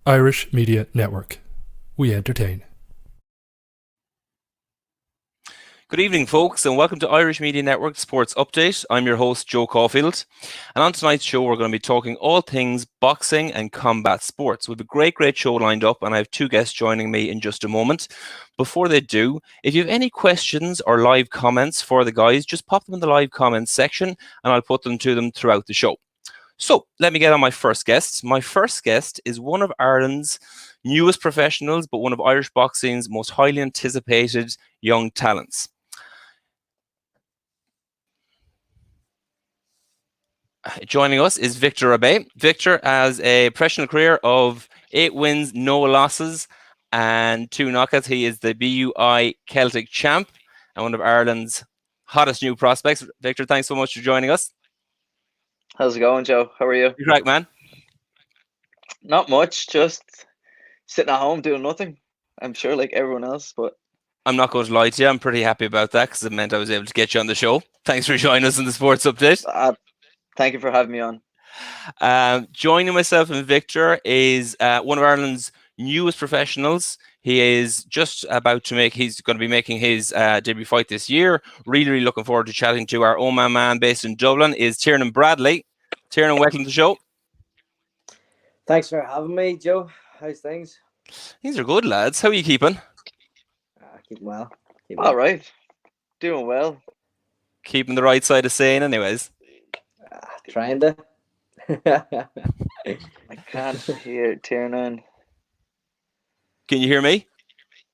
Irish Media Network. We entertain. Good evening, folks, and welcome to Irish Media Network Sports Update. I'm your host, Joe Caulfield, and on tonight's show, we're going to be talking all things boxing and combat sports. We have a great show lined up, and I have two guests joining me in just a moment. Before they do, if you have any questions or live comments for the guys, just pop them in the live comments section, and I'll put them to them throughout the show. So, let me get on my first guest. My first guest is one of Ireland's newest professionals, but one of Irish boxing's most highly anticipated young talents. Joining us is Victor Rabei. Victor has a professional career of 8 wins, no losses, and 2 knockouts. He is the BUI Celtic champ and one of Ireland's hottest new prospects. Victor, thanks so much for joining us. How's it going, Joe? How are you? You're right, man. Not much, just sitting at home doing nothing. I'm sure like everyone else, but I'm not going to lie to you. I'm pretty happy about that because it meant I was able to get you on the show. Thanks for joining us in the Sports Update. Thank you for having me on. Joining myself and Victor is one of Ireland's newest professionals. He is just about to he's going to be making his debut fight this year. Really looking forward to chatting to our Oman man based in Dublin, is Tiernan Bradley. Tiernan, welcome to the show. Thanks for having me, Joe. How's things? Things are good, lads. How are you keeping? Keeping well. All right. Doing well. Keeping the right side of sane anyways. Trying to. I can't hear Tiernan. Can you hear me?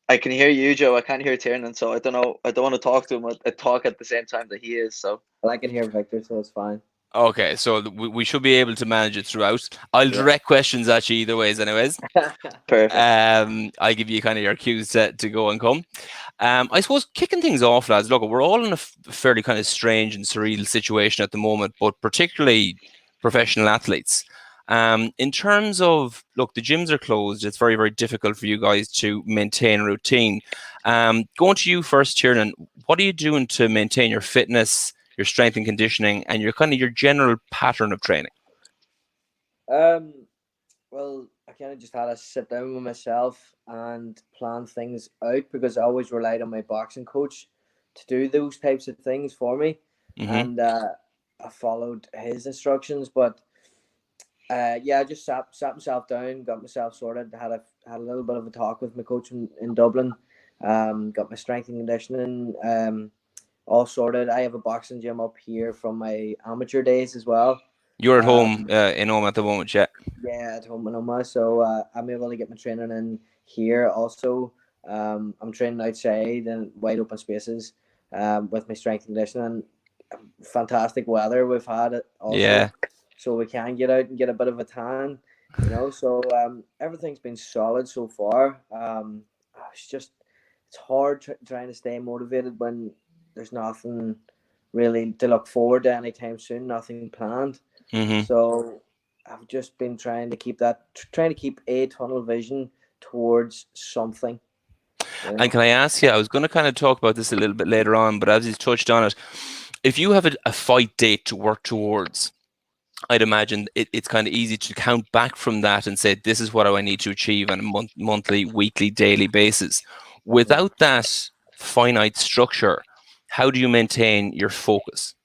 I can hear you, Joe. I can't hear Tiernan, so I don't know. I don't want to talk to him. I talk at the same time that he is. So I can hear Victor, so it's fine. Okay, so we should be able to manage it throughout. I'll direct questions at you either ways anyways. Perfect. I'll give you kind of your cues to go and come. I suppose kicking things off, lads, look, we're all in a fairly kind of strange and surreal situation at the moment, but particularly professional athletes. In terms of, look, the gyms are closed. It's very difficult for you guys to maintain a routine. Going to you first, Tiernan, what are you doing to maintain your fitness, your strength and conditioning, and your general pattern of training? Well, I kind of just had to sit down with myself and plan things out because I always relied on my boxing coach to do those types of things for me. And I followed his instructions, but I just sat myself down, got myself sorted, had a little bit of a talk with my coach in Dublin, got my strength and conditioning all sorted. I have a boxing gym up here from my amateur days as well. You're at home in Oma at the moment, yeah? Yeah, at home in Oma. So I'm able to get my training in here also. I'm training outside in wide open spaces with my strength and conditioning. Fantastic weather we've had also. Yeah. So we can get out and get a bit of a tan, So everything's been solid so far. It's hard trying to stay motivated when there's nothing really to look forward to anytime soon, nothing planned. So I've just been trying to keep a tunnel vision towards something. And can I ask you, I was going to kind of talk about this a little bit later on, but as he's touched on it, if you have a fight date to work towards, I'd imagine it's kind of easy to count back from that and say, this is what I need to achieve on a monthly, weekly, daily basis. Without that finite structure, how do you maintain your focus?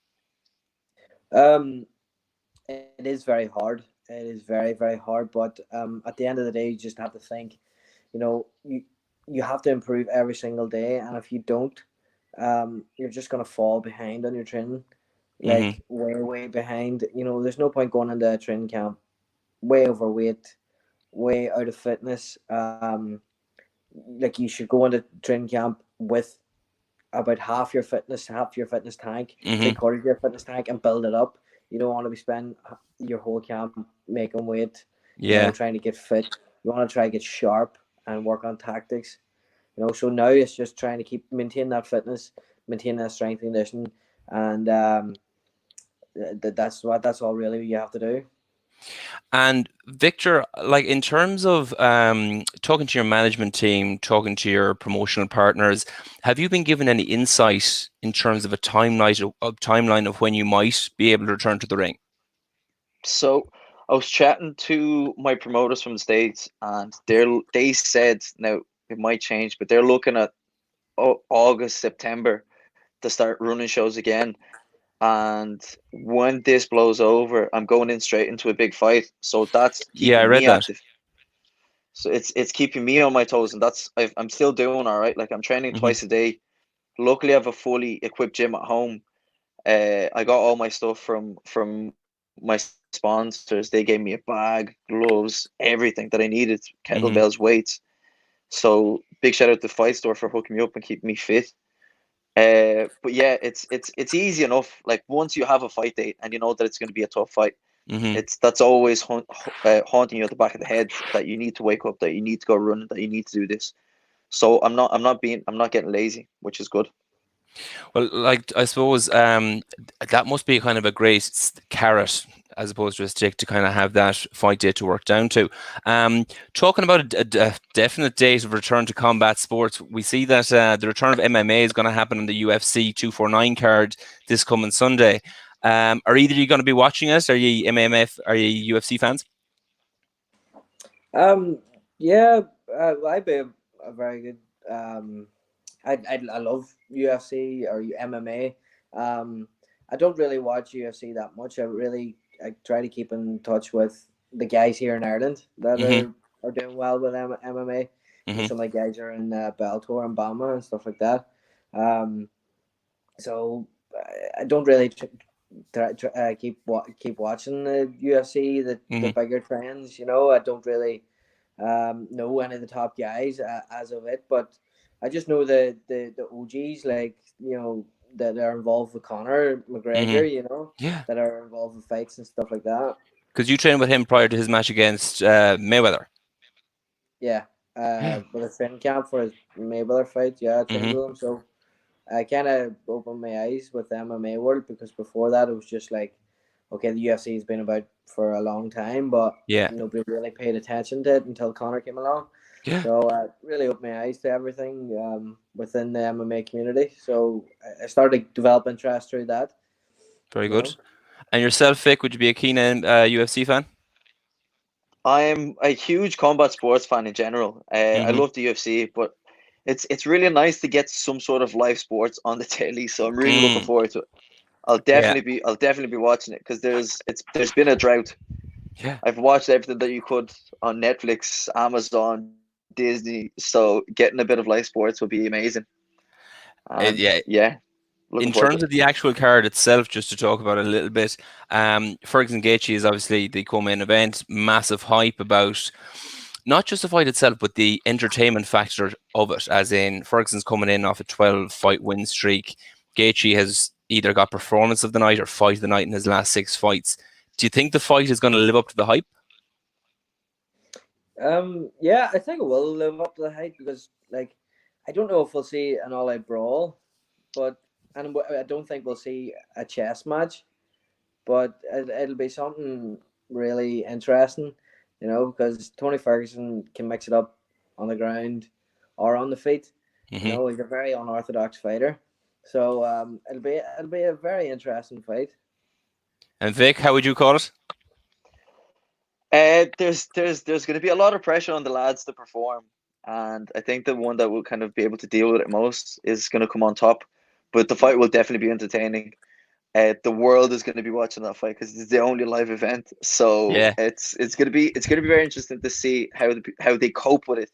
It is very hard. It is very hard. But at the end of the day, you just have to think, you have to improve every single day. And if you don't, you're just going to fall behind on your training. Like way behind. There's no point going into a training camp way overweight, way out of fitness. Like you should go into training camp with about half your fitness tank, 3/4 of your fitness tank, and build it up. You don't want to be spending your whole camp making weight, trying to get fit. You want to try to get sharp and work on tactics. So now it's just trying to maintain that fitness, maintain that strength and conditioning, and that's all really you have to do. And Victor, like in terms of talking to your management team, talking to your promotional partners, have you been given any insight in terms of a timeline of when you might be able to return to the ring? So I was chatting to my promoters from the States, and they said, now it might change, but they're looking at August, September to start running shows again. And when this blows over, I'm going in straight into a big fight. So that's Yeah, I keeping read me that. active. So it's keeping me on my toes, and I'm still doing all right. Like, I'm training twice a day. Luckily, I have a fully equipped gym at home. I got all my stuff from my sponsors. They gave me a bag, gloves, everything that I needed, kettlebells, weights. So big shout out to Fight Store for hooking me up and keeping me fit. But yeah, it's easy enough. Like, once you have a fight date and you know that it's going to be a tough fight, that's always haunting you at the back of the head, that you need to wake up, that you need to go running, that you need to do this. So I'm not getting lazy, which is good. Well, like, I suppose that must be kind of a great carrot as opposed to a stick to kind of have that fight day to work down to. Talking about a definite date of return to combat sports, we see that the return of MMA is going to happen on the UFC 249 card this coming Sunday. Are either of you going to be watching it? Are you MMA? Are you UFC fans? Yeah, I'd be a very good. I love UFC or MMA. I don't really watch UFC that much. I try to keep in touch with the guys here in Ireland that are doing well with MMA. Some of the guys are in Bellator and Bama and stuff like that. So I don't really keep watching the UFC, the bigger trends. I don't really know any of the top guys as of it, but I just know the OGs, like, that are involved with Conor McGregor, Yeah, that are involved with fights and stuff like that. because you trained with him prior to his match against Mayweather. Yeah, with a training camp for his Mayweather fight. Yeah, I trained with him, so I kind of opened my eyes with the MMA world, because before that it was just like, okay, the UFC has been about for a long time, but Yeah, nobody really paid attention to it until Conor came along. yeah. So I really opened my eyes to everything within the MMA community. So I started to develop interest through that. Very good. And yourself, Vic, would you be a keen UFC fan? I'm a huge combat sports fan in general. I love the UFC, but it's really nice to get some sort of live sports on the telly. So I'm really looking forward to it. I'll definitely be watching it, because there's been a drought. Yeah. I've watched everything that you could on Netflix, Amazon, Disney. So getting a bit of live sports would be amazing. And Yeah. looking In forward to terms it. of the actual card itself, just to talk about it a little bit, Ferguson Gaethje is obviously the co-main event. Massive hype about not just the fight itself, but the entertainment factor of it. As in, Ferguson's coming in off a 12-fight win streak. Gaethje has either got performance of the night or fight of the night in his last 6 fights. Do you think the fight is going to live up to the hype? Yeah, I think it will live up to the hype, because, like, I don't know if we'll see an all-out brawl, and I don't think we'll see a chess match, but it'll be something really interesting, because Tony Ferguson can mix it up on the ground or on the feet. He's a very unorthodox fighter, so it'll be a very interesting fight. And Vic, how would you call it? There's going to be a lot of pressure on the lads to perform, and I think the one that will kind of be able to deal with it most is going to come on top. But the fight will definitely be entertaining. The world is going to be watching that fight, because it's the only live event. So Yeah. it's going to be very interesting to see how they cope with it,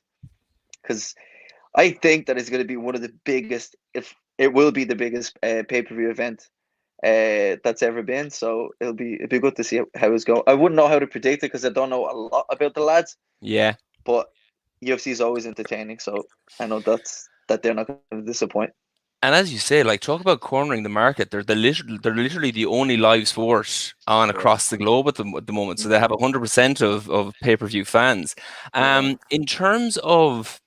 because I think that it's going to be one of the biggest, if it will be the biggest pay-per-view event that's ever been. So it'll be good to see how it's going. I wouldn't know how to predict it, because I don't know a lot about the lads. Yeah. But UFC is always entertaining, so I know that they're not going to disappoint. And as you say, like, talk about cornering the market. They're literally the only live sport on across the globe at the moment. So they have 100% of pay-per-view fans. In terms of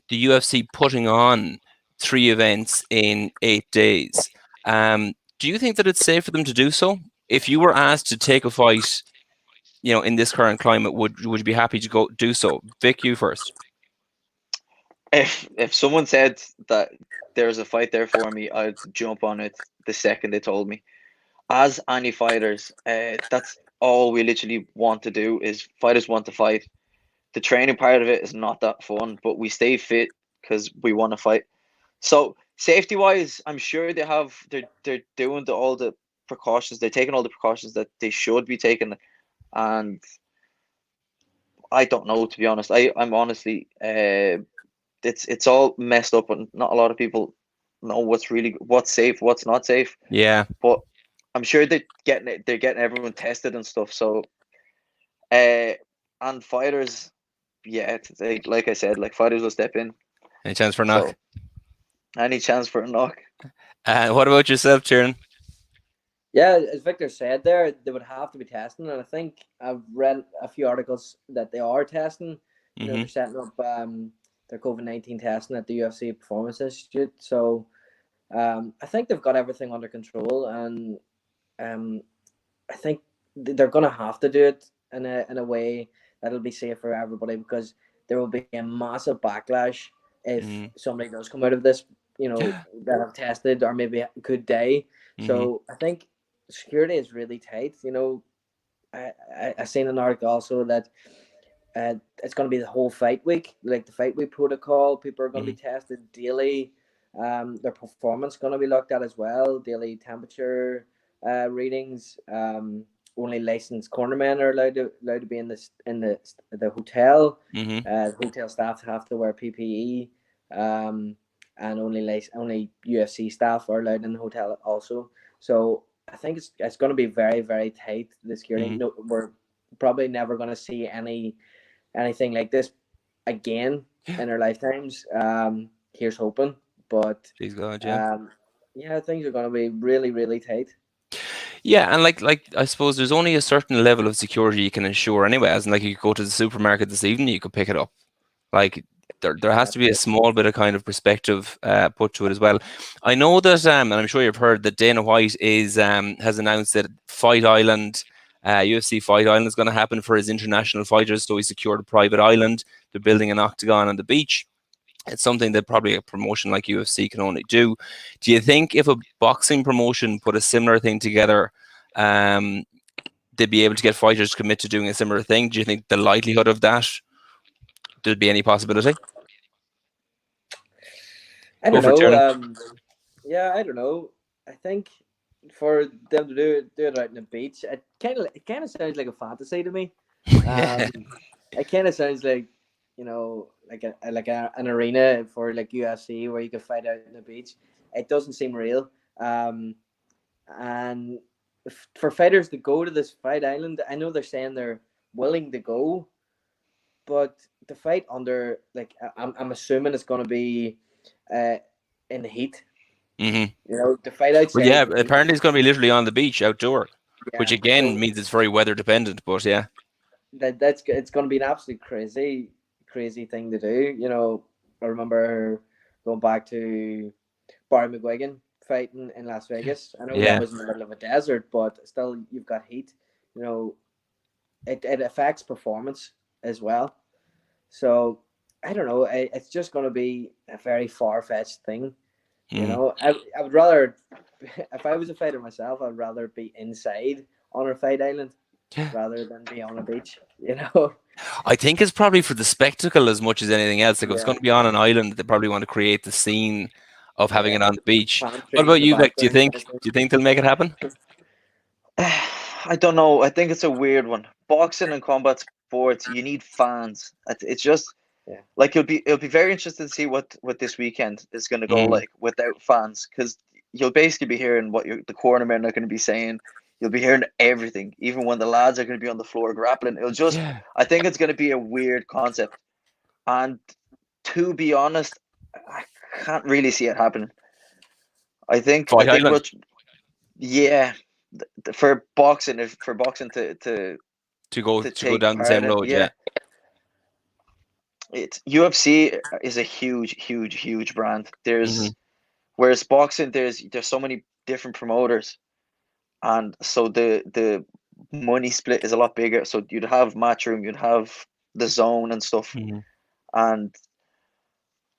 the UFC putting on 3 events in 8 days, do you think that it's safe for them to do so? If you were asked to take a fight, in this current climate, would you be happy to go do so? Vic, you first. If someone said that there's a fight there for me, I'd jump on it the second they told me. As any fighters, that's all we literally want to do. Is fighters want to fight. The training part of it is not that fun, but we stay fit because we want to fight. So safety wise, I'm sure they're doing all the precautions. They're taking all the precautions that they should be taking, and I don't know, to be honest. I'm honestly it's all messed up, and not a lot of people know what's safe, what's not safe. Yeah. But I'm sure they're getting everyone tested and stuff. So and fighters, yeah, like I said, like fighters will step in. Any chance for a knock? So any chance for a knock? What about yourself, Tiernan? Yeah, as Victor said there, they would have to be testing, and I think I've read a few articles that they are testing. You know, they're setting up their COVID-19 testing at the UFC Performance Institute. So I think they've got everything under control, and I think they're going to have to do it in a way that'll be safe for everybody, because there will be a massive backlash if somebody does come out of this, you know, that have tested or maybe could die. So I think security is really tight. You know, I seen an article also that it's going to be the whole fight week, like the fight week protocol. People are going to be tested daily. Their performance going to be looked at as well. Daily temperature readings. Only licensed cornermen are allowed to be in the hotel. Hotel staff have to wear PPE. And only UFC staff are allowed in the hotel also. So I think it's going to be very, very tight, the security. No, we're probably never going to see anything like this again in our lifetimes. Here's hoping, but please God, yeah. Yeah, things are going to be really, really tight. Yeah, and like I suppose there's only a certain level of security you can ensure anyway. As in, like, you could go to the supermarket this evening, you could pick it up. Like, there has to be a small bit of kind of perspective put to it as well. I know that, and I'm sure you've heard that Dana White has announced that Fight Island, UFC Fight Island, is going to happen for his international fighters. So he secured a private island. They're building an octagon on the beach. It's something that probably a promotion like UFC can only do. Do you think if a boxing promotion put a similar thing together, they'd be able to get fighters to commit to doing a similar thing? Do you think the likelihood of that, there'd be any possibility? I don't know. Yeah, I don't know. I think for them to do it out on the beach, it kind of sounds like a fantasy to me. It kind of sounds like, you know, like an arena for like UFC where you can fight out on the beach. It doesn't seem real. And for fighters to go to this fight island, I know they're saying they're willing to go, but the fight under, like, I'm assuming it's going to be in the heat. You know, the fight outside. Well, yeah, apparently it's going to be literally on the beach, outdoor, which again means it's very weather dependent. But yeah, it's going to be an absolute crazy thing to do. You know, I remember going back to Barry McGuigan fighting in Las Vegas. I know that was in the middle of a desert, but still you've got heat. You know, it affects performance as well. So I don't know. It's just going to be a very far-fetched thing. You know, I would rather, if I was a fighter myself, I'd rather be inside on a fight island rather than be on a beach. You know, I think it's probably for the spectacle as much as anything else. Like, if it's going to be on an island, they probably want to create the scene of having it on the beach. What about you, Vic? Do you think they'll make it happen? I don't know. I think it's a weird one. Boxing and combat sports, you need fans. It's just like it'll be very interesting to see what this weekend is going to go like without fans, because you'll basically be hearing what the cornermen are going to be saying. You'll be hearing everything, even when the lads are going to be on the floor grappling. It'll just, I think it's going to be a weird concept, and to be honest, I can't really see it happening. I think for boxing to go down the same road, It's UFC is a huge brand. Whereas boxing, there's so many different promoters, and so the money split is a lot bigger. So you'd have Matchroom, you'd have the Zone and stuff, and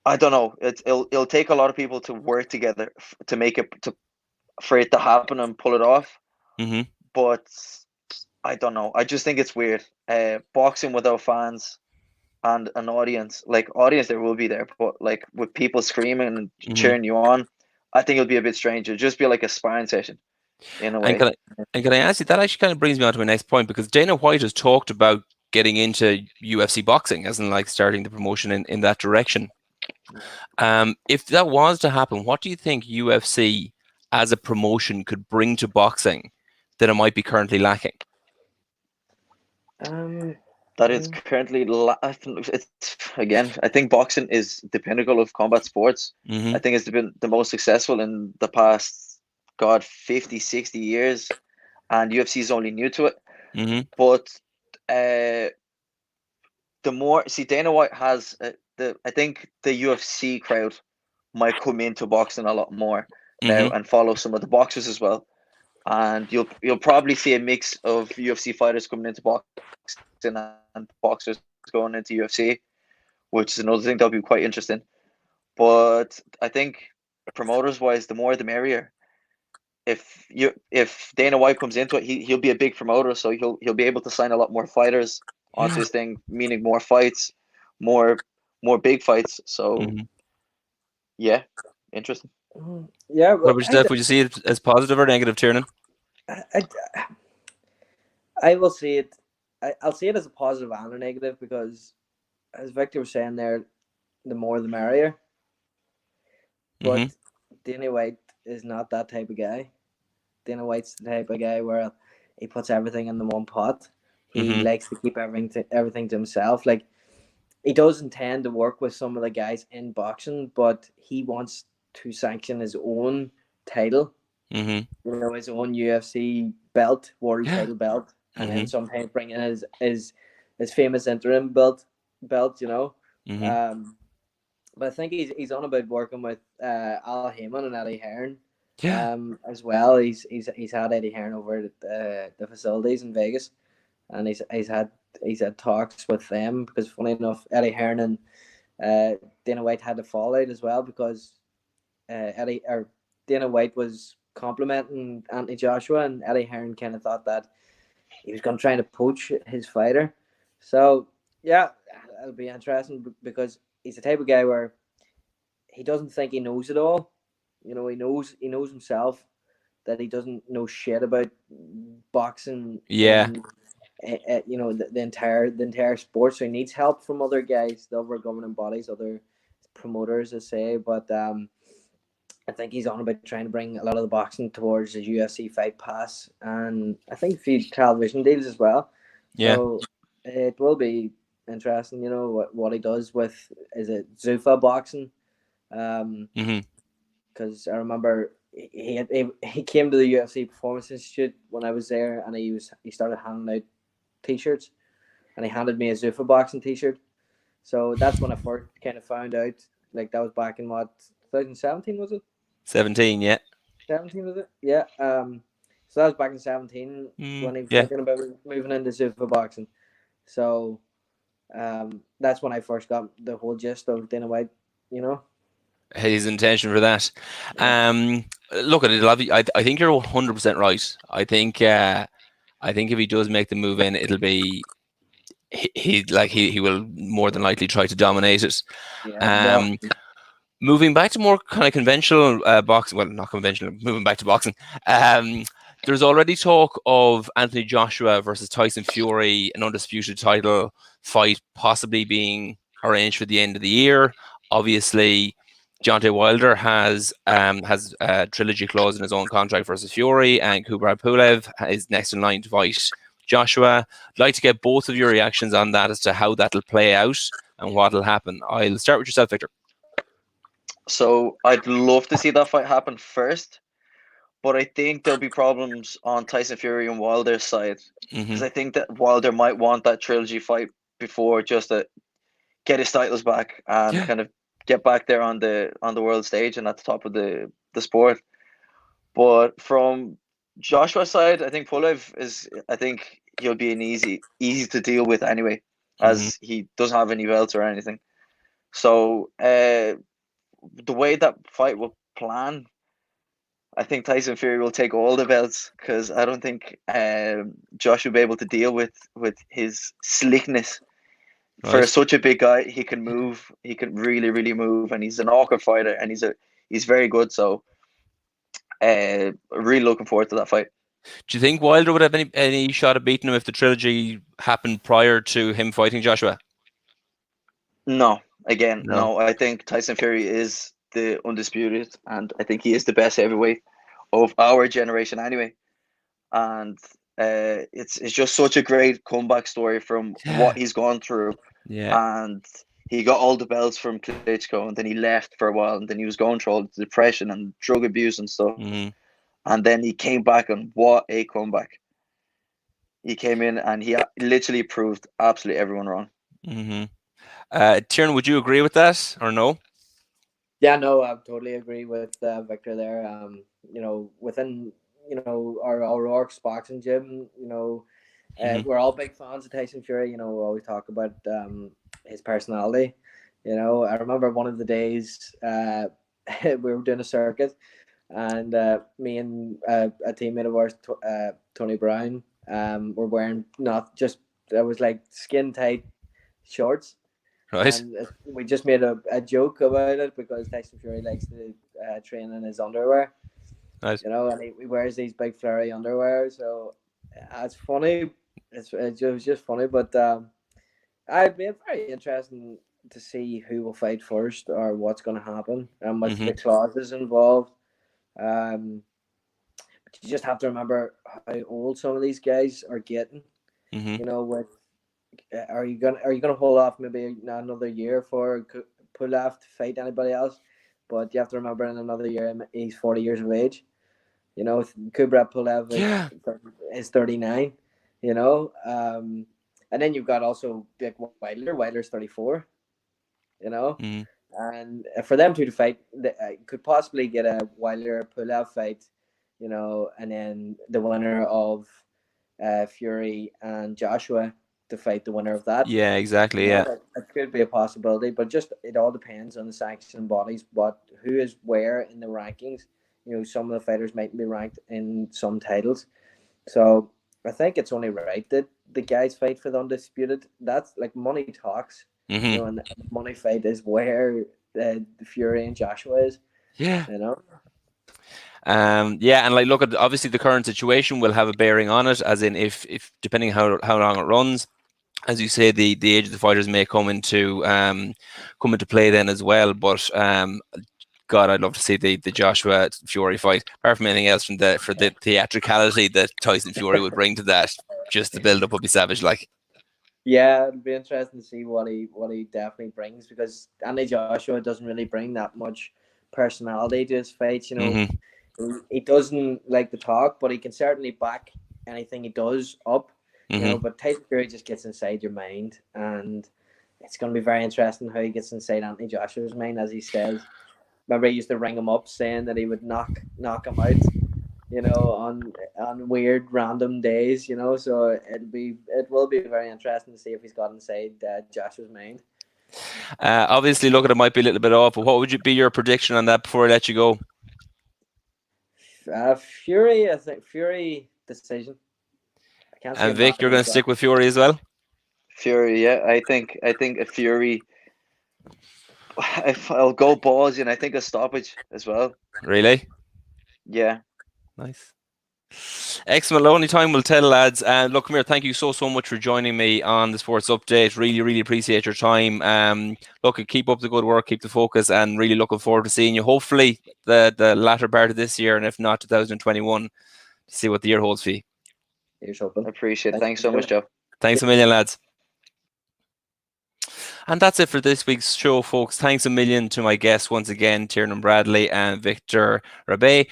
I don't know. It'll take a lot of people to work together to make it for it to happen and pull it off. But I don't know. I just think it's weird. Boxing without fans and an audience, like audience there will be there, but like with people screaming and cheering you on, I think it'll be a bit strange. It'll just be like a sparring session in a And way. can I ask you, that actually kind of brings me on to my next point, because Dana White has talked about getting into UFC boxing, as in like starting the promotion in that direction. If that was to happen, what do you think UFC as a promotion could bring to boxing that it might be currently lacking? That is currently it's again. I think boxing is the pinnacle of combat sports. I think it's been the most successful in the past, God, 50, 60 years, and UFC is only new to it. But the more Dana White has I think the UFC crowd might come into boxing a lot more now and follow some of the boxers as well, and you'll probably see a mix of UFC fighters coming into boxing and boxers going into UFC, which is another thing that'll be quite interesting. But I think promoters wise, the more the merrier. If Dana White comes into it, he'll be a big promoter, so he'll be able to sign a lot more fighters onto his thing, meaning more fights, more big fights. So yeah, interesting. Yeah, What about yourself? Would you see it as positive or negative, Tiernan? I will see it. I'll see it as a positive and a negative, because, as Victor was saying there, the more the merrier. But Dana White is not that type of guy. Dana White's the type of guy where he puts everything in the one pot. He likes to keep everything to himself. Like, he does intend to work with some of the guys in boxing, but he wants to sanction his own title. You know, his own UFC belt, world title belt, and then sometimes bring in his famous interim belt. You know, but I think he's on about working with Al Heyman and Eddie Hearn. As well. He's had Eddie Hearn over at the facilities in Vegas, and he's had talks with them, because funny enough, Eddie Hearn and Dana White had to fall out as well, because Dana White was complimenting Anthony Joshua, and Eddie Hearn kind of thought that he was going to try to poach his fighter. So yeah, it'll be interesting, because he's the type of guy where he doesn't think he knows it all. You know, he knows himself that he doesn't know shit about boxing. Yeah. You know, the entire sport. So he needs help from other guys, the other governing bodies, other promoters, I say. But I think he's on about trying to bring a lot of the boxing towards the UFC Fight Pass, and I think a few television deals as well. Yeah. So it will be interesting, you know, what he does with, is it Zuffa boxing? Because I remember he came to the UFC Performance Institute when I was there, and he started handing out T-shirts, and he handed me a Zuffa boxing T-shirt. So that's when I first kind of found out. Like, that was back in what, 2017 was it? 17, yeah. 17 was it? Yeah. So that was back in 17 when he was thinking about moving into Zuffa boxing. So that's when I first got the whole gist of Dana White, you know. His intention for that. Look at it. I think you're 100% right. I think if he does make the move in, it'll be he will more than likely try to dominate it. Moving back to more kind of conventional boxing, well, not conventional, moving back to boxing. There's already talk of Anthony Joshua versus Tyson Fury, an undisputed title fight, possibly being arranged for the end of the year. Obviously, Deontay Wilder has a trilogy clause in his own contract versus Fury, and Kubrat Pulev is next in line to fight Joshua. I'd like to get both of your reactions on that, as to how that'll play out and what'll happen. I'll start with yourself, Victor. So I'd love to see that fight happen first, but I think there'll be problems on Tyson Fury and Wilder's side, because I think that Wilder might want that trilogy fight before, just to get his titles back and kind of get back there on the world stage and at the top of the sport. But from Joshua's side, I think I think he'll be an easy to deal with anyway, as he doesn't have any belts or anything. So the way that fight will plan, I think Tyson Fury will take all the belts because I don't think Josh will be able to deal with his slickness. For Right. such a big guy, he can move. He can really, really move, and he's an awkward fighter, and he's very good. So, really looking forward to that fight. Do you think Wilder would have any shot at beating him if the trilogy happened prior to him fighting Joshua? No, again, No. no. I think Tyson Fury is the undisputed, and I think he is the best heavyweight of our generation, anyway. And it's just such a great comeback story from what he's gone through. Yeah. And he got all the belts from Klitschko, and then he left for a while, and then he was going through all the depression and drug abuse and stuff. Mm-hmm. And then he came back, and what a comeback. He came in and he literally proved absolutely everyone wrong. Mm-hmm. Tiernan, would you agree with that or no? Yeah, no, I totally agree with Victor there. You know, within our O'Rourke's boxing gym, we're all big fans of Tyson Fury. You know, we always talk about his personality. You know, I remember one of the days we were doing a circuit, and me and a teammate of ours, Tony Brown, were wearing it was like skin tight shorts. Right. And we just made a joke about it because Tyson Fury likes to train in his underwear. Right. You know, and he wears these big flary underwear. So it's funny. It was just funny, but I'd be very interesting to see who will fight first or what's going to happen and what's the clauses involved. But you just have to remember how old some of these guys are getting. Mm-hmm. You know, are you gonna hold off maybe another year for Pulev to fight anybody else? But you have to remember, in another year he's 40 years of age. You know, Kubrat Pulev is 39. You know, and then you've got also Dick Wilder. Wilder's 34. You know, and for them two to fight, they could possibly get a Wilder Pulev fight. You know, and then the winner of Fury and Joshua to fight the winner of that. Yeah, exactly. It could be a possibility, but it all depends on the sanctioning bodies. But who is where in the rankings? You know, some of the fighters might be ranked in some titles. So I think it's only right that the guys fight for the undisputed. That's like money talks. Mm-hmm. You know, and the money fight is where the Fury and Joshua is. Yeah. You know. Yeah, and like, look at, obviously the current situation will have a bearing on it, as in if depending how long it runs, as you say, the age of the fighters may come into play then as well. But God, I'd love to see the Joshua Fury fight. Apart from anything else, for the theatricality that Tyson Fury would bring to that, just the build up would be savage. Like, yeah, it'd be interesting to see what he definitely brings, because Andy Joshua doesn't really bring that much personality to his fights. You know, he doesn't like to talk, but he can certainly back anything he does up. You know, but Tyson Fury just gets inside your mind, and it's going to be very interesting how he gets inside Anthony Joshua's mind, as he says. Remember, he used to ring him up saying that he would knock him out, you know, on weird random days, you know. So it will be very interesting to see if he's got inside Joshua's mind. Obviously, look, it might be a little bit off, but what would be your prediction on that before I let you go? Fury, I think Fury decision. And Vic, you're going to stick with Fury as well? Fury, yeah. I think a Fury. If I'll go ballsy, and I think a stoppage as well. Really? Yeah. Nice. Excellent. Only time will tell, lads. Look, come here. Thank you so much for joining me on the Sports Update. Really appreciate your time. Look, keep up the good work, keep the focus, and really looking forward to seeing you. Hopefully, the latter part of this year, and if not, 2021, to see what the year holds for you. Here's hoping. Appreciate it. Thanks so much, Joe. Thanks a million, lads. And that's it for this week's show, folks. Thanks a million to my guests once again, Tiernan Bradley and Victor Rabei.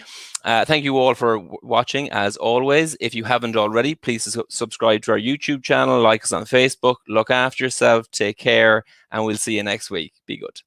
Thank you all for watching, as always. If you haven't already, please subscribe to our YouTube channel, like us on Facebook, look after yourself, take care, and we'll see you next week. Be good.